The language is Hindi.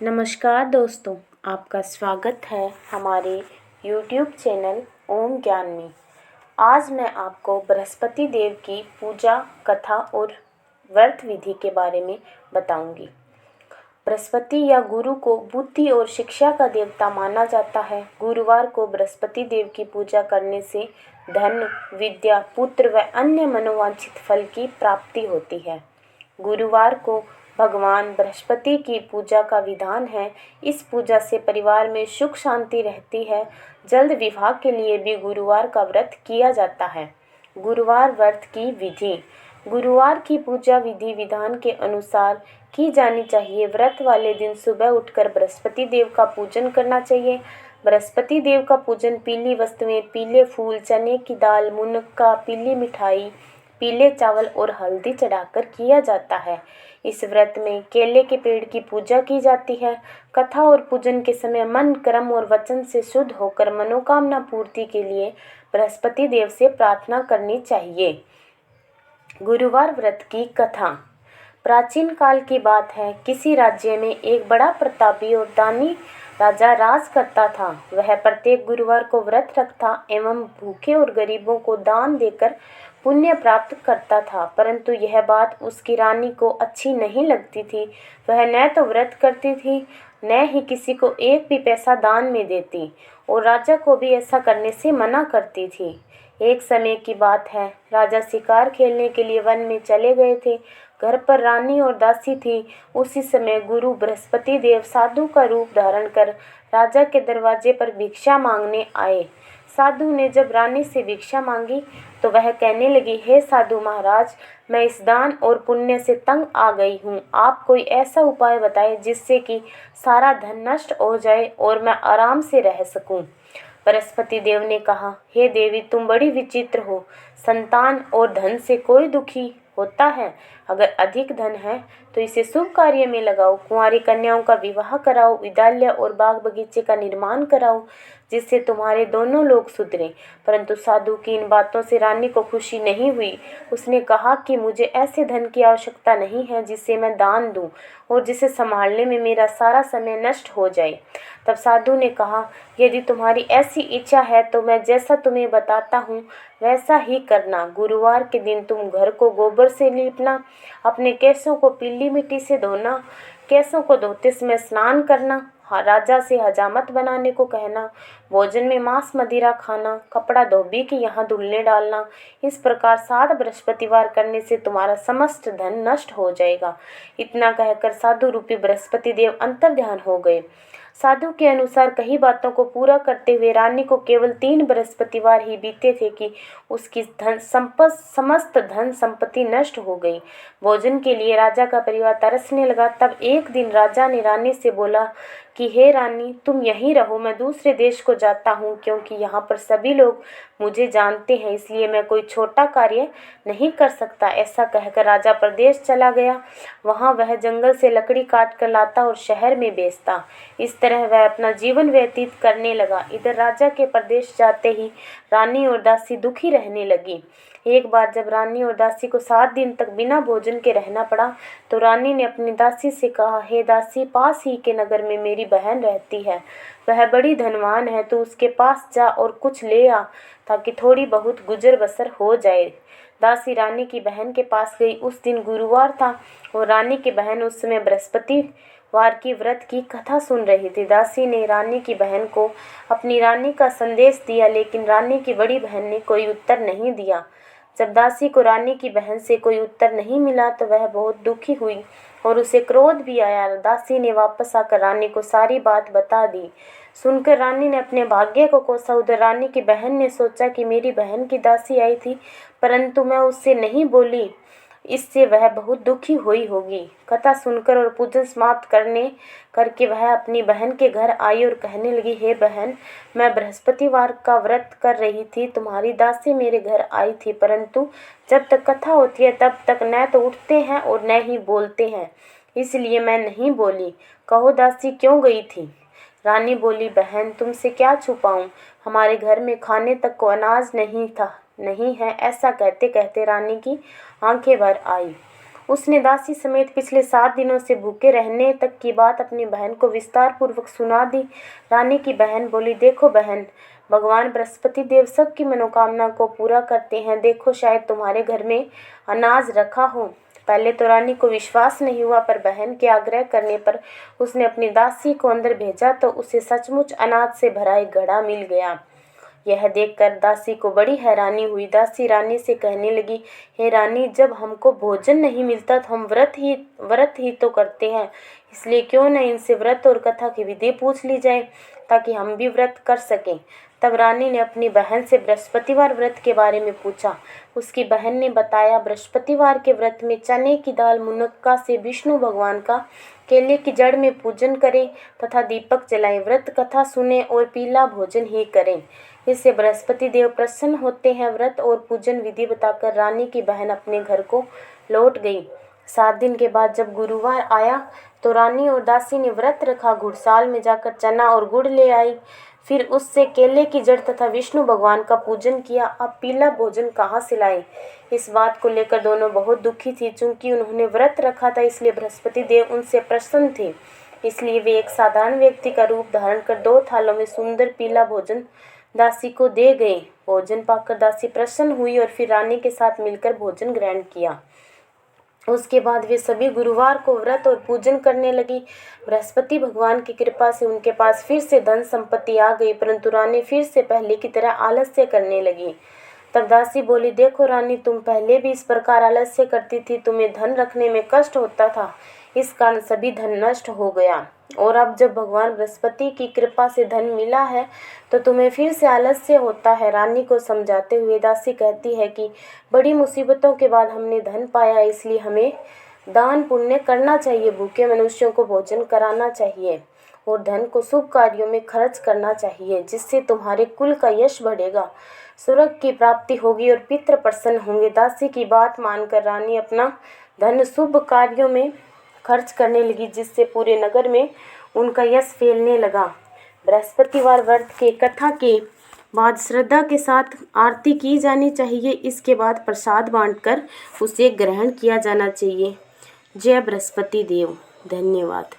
नमस्कार दोस्तों, आपका स्वागत है हमारे YouTube चैनल ओम ज्ञान में। आज मैं आपको बृहस्पति देव की पूजा कथा और व्रत विधि के बारे में बताऊंगी। बृहस्पति या गुरु को बुद्धि और शिक्षा का देवता माना जाता है। गुरुवार को बृहस्पति देव की पूजा करने से धन, विद्या, पुत्र व अन्य मनोवांछित फल की प्राप्ति होती है। गुरुवार को भगवान बृहस्पति की पूजा का विधान है। इस पूजा से परिवार में सुख शांति रहती है। जल्द विवाह के लिए भी गुरुवार का व्रत किया जाता है। गुरुवार व्रत की विधि। गुरुवार की पूजा विधि विधान के अनुसार की जानी चाहिए। व्रत वाले दिन सुबह उठकर बृहस्पति देव का पूजन करना चाहिए। बृहस्पति देव का पूजन पीली वस्तुएं, पीले फूल, चने की दाल, मुनक्का, पीली मिठाई, पीले चावल और हल्दी चढ़ाकर किया जाता है। इस व्रत में केले के पेड़ की पूजा की जाती है। कथा और पूजन के समय मन, कर्म और वचन से शुद्ध होकर मनोकामना पूर्ति के लिए बृहस्पति देव से प्रार्थना करनी चाहिए। गुरुवार व्रत की कथा। प्राचीन काल की बात है। किसी राज्य में एक बड़ा प्रतापी और दानी राजा राज करता था। वह प्रत्येक गुरुवार को व्रत रखता एवं भूखे और गरीबों को दान देकर पुण्य प्राप्त करता था। परंतु यह बात उसकी रानी को अच्छी नहीं लगती थी। वह न तो व्रत करती थी, न ही किसी को एक भी पैसा दान में देती और राजा को भी ऐसा करने से मना करती थी। एक समय की बात है। राजा शिकार खेलने के लिए वन में चले गए थे। घर पर रानी और दासी थी। उसी समय गुरु बृहस्पति देव साधु का रूप धारण कर राजा के दरवाजे पर भिक्षा मांगने आए। साधु ने जब रानी से भिक्षा मांगी तो वह कहने लगी, हे साधु महाराज, मैं इस दान और पुण्य से तंग आ गई हूँ। आप कोई ऐसा उपाय बताएं जिससे कि सारा धन नष्ट हो जाए और मैं आराम से रह सकूं। बृहस्पति देव ने कहा, हे देवी, तुम बड़ी विचित्र हो। संतान और धन से कोई दुखी होता है। अगर अधिक धन है तो इसे शुभ कार्य में लगाओ। कुंवारी कन्याओं का विवाह कराओ, विद्यालय और बाग बगीचे का निर्माण कराओ, जिससे तुम्हारे दोनों लोग सुधरें। परंतु साधु की इन बातों से रानी को खुशी नहीं हुई। उसने कहा कि मुझे ऐसे धन की आवश्यकता नहीं है जिसे मैं दान दूं और जिसे संभालने में मेरा सारा समय नष्ट हो जाए। तब साधु ने कहा, यदि तुम्हारी ऐसी इच्छा है तो मैं जैसा तुम्हें बताता हूँ वैसा ही करना। गुरुवार के दिन तुम घर को गोबर से लीपना, अपने केशों को पीली मिट्टी से धोना, केशों को धोते समय स्नान करना, राजा से हजामत बनाने को कहना, भोजन में मांस मदिरा खाना, कपड़ा धोबी के यहाँ धुलने डालना। इस प्रकार 7 बृहस्पतिवार करने से तुम्हारा समस्त धन नष्ट हो जाएगा। इतना कहकर साधु रूपी बृहस्पति देव अंतर्ध्यान हो गए। साधु के अनुसार कई बातों को पूरा करते हुए रानी को केवल 3 बृहस्पतिवार ही बीते थे कि उसकी समस्त धन संपत्ति नष्ट हो गई। भोजन के लिए राजा का परिवार तरसने लगा। तब एक दिन राजा ने रानी से बोला कि हे रानी, तुम यहीं रहो, मैं दूसरे देश को जाता हूँ, क्योंकि यहाँ पर सभी लोग मुझे जानते हैं, इसलिए मैं कोई छोटा कार्य नहीं कर सकता। ऐसा कहकर राजा प्रदेश चला गया। वहाँ वह जंगल से लकड़ी काट कर लाता और शहर में बेचता। इस तरह वह अपना जीवन व्यतीत करने लगा। इधर राजा के प्रदेश जाते ही रानी और दासी दुखी रहने लगी। एक बार जब रानी और दासी को 7 दिन तक बिना भोजन के रहना पड़ा तो रानी ने अपनी दासी से कहा, हे दासी, पास ही के नगर में मेरी बहन रहती है। वह बड़ी धनवान है, तो उसके पास जा और कुछ ले आ ताकि थोड़ी बहुत गुजर बसर हो जाए। दासी रानी की बहन के पास गई। उस दिन गुरुवार था और रानी की बहन उस समय बृहस्पतिवार की व्रत की कथा सुन रही थी। दासी ने रानी की बहन को अपनी रानी का संदेश दिया, लेकिन रानी की बड़ी बहन ने कोई उत्तर नहीं दिया। जब दासी को रानी की बहन से कोई उत्तर नहीं मिला तो वह बहुत दुखी हुई और उसे क्रोध भी आया। दासी ने वापस आकर रानी को सारी बात बता दी। सुनकर रानी ने अपने भाग्य को कोसा। उधर रानी की बहन ने सोचा कि मेरी बहन की दासी आई थी, परंतु मैं उससे नहीं बोली, इससे वह बहुत दुखी हुई होगी। कथा सुनकर और पूजन समाप्त करके वह अपनी बहन के घर आई और कहने लगी, हे बहन, मैं बृहस्पतिवार का व्रत कर रही थी। तुम्हारी दासी मेरे घर आई थी, परंतु जब तक कथा होती है तब तक न तो उठते हैं और न ही बोलते हैं, इसलिए मैं नहीं बोली। कहो दासी, क्यों गई थी? रानी बोली, बहन, तुमसे क्या छुपाऊं, हमारे घर में खाने तक को अनाज नहीं है। ऐसा कहते कहते रानी की आंखें भर आई उसने दासी समेत पिछले 7 दिनों से भूखे रहने तक की बात अपनी बहन को विस्तार पूर्वक सुना दी। रानी की बहन बोली, देखो बहन, भगवान बृहस्पति देव सबकी मनोकामना को पूरा करते हैं। देखो, शायद तुम्हारे घर में अनाज रखा हो। पहले तो रानी को विश्वास नहीं हुआ, पर बहन के आग्रह करने पर उसने अपनी दासी को अंदर भेजा तो उसे सचमुच अनाज से भरा एक घड़ा मिल गया। यह देखकर दासी को बड़ी हैरानी हुई। दासी रानी से कहने लगी, हे रानी, जब हमको भोजन नहीं मिलता तो हम व्रत ही तो करते हैं, इसलिए क्यों न इनसे व्रत और कथा की विधि पूछ ली जाए ताकि हम भी व्रत कर सकें। तब रानी ने अपनी बहन से बृहस्पतिवार व्रत के बारे में पूछा। उसकी बहन ने बताया, बृहस्पतिवार के व्रत में चने की दाल मुनक्का से विष्णु भगवान का केले की जड़ में पूजन करें तथा दीपक जलाएं, व्रत कथा सुने और पीला भोजन ही करें। इससे बृहस्पति देव प्रसन्न होते हैं। व्रत और पूजन विधि बताकर रानी की बहन अपने घर को लौट गई। 7 दिन के बाद जब गुरुवार आया तो रानी और दासी ने व्रत रखा। घुड़साल में जाकर चना और गुड़ ले आई, फिर उससे केले की जड़ तथा विष्णु भगवान का पूजन किया। अब पीला भोजन कहाँ से लाए? इस बात को लेकर दोनों बहुत दुखी थी। चूंकि उन्होंने व्रत रखा था, इसलिए बृहस्पति देव उनसे प्रसन्न थे। इसलिए वे एक साधारण व्यक्ति का रूप धारण कर 2 थालों में सुंदर पीला भोजन दासी को दे गए। भोजन पाकर दासी प्रसन्न हुई और फिर रानी के साथ मिलकर भोजन ग्रहण किया। उसके बाद वे सभी गुरुवार को व्रत और पूजन करने लगी। बृहस्पति भगवान की कृपा से उनके पास फिर से धन संपत्ति आ गई, परंतु रानी फिर से पहले की तरह आलस्य करने लगी। तब दासी बोली, देखो रानी, तुम पहले भी इस प्रकार आलस्य करती थी, तुम्हें धन रखने में कष्ट होता था, इस कारण सभी धन नष्ट हो गया। और अब जब भगवान बृहस्पति की कृपा से धन मिला है तो तुम्हें फिर से आलस्य होता है। रानी को समझाते हुए दासी कहती है कि बड़ी मुसीबतों के बाद हमने धन पाया, इसलिए हमें दान पुण्य करना चाहिए, भूखे मनुष्यों को भोजन कराना चाहिए और धन को शुभ कार्यों में खर्च करना चाहिए, जिससे तुम्हारे कुल का यश बढ़ेगा, स्वर्ग की प्राप्ति होगी और पितृ प्रसन्न होंगे। दासी की बात मानकर रानी अपना धन शुभ कार्यों में खर्च करने लगी, जिससे पूरे नगर में उनका यश फैलने लगा। बृहस्पतिवार व्रत के कथा के बाद श्रद्धा के साथ आरती की जानी चाहिए। इसके बाद प्रसाद बांटकर उसे ग्रहण किया जाना चाहिए। जय बृहस्पति देव। धन्यवाद।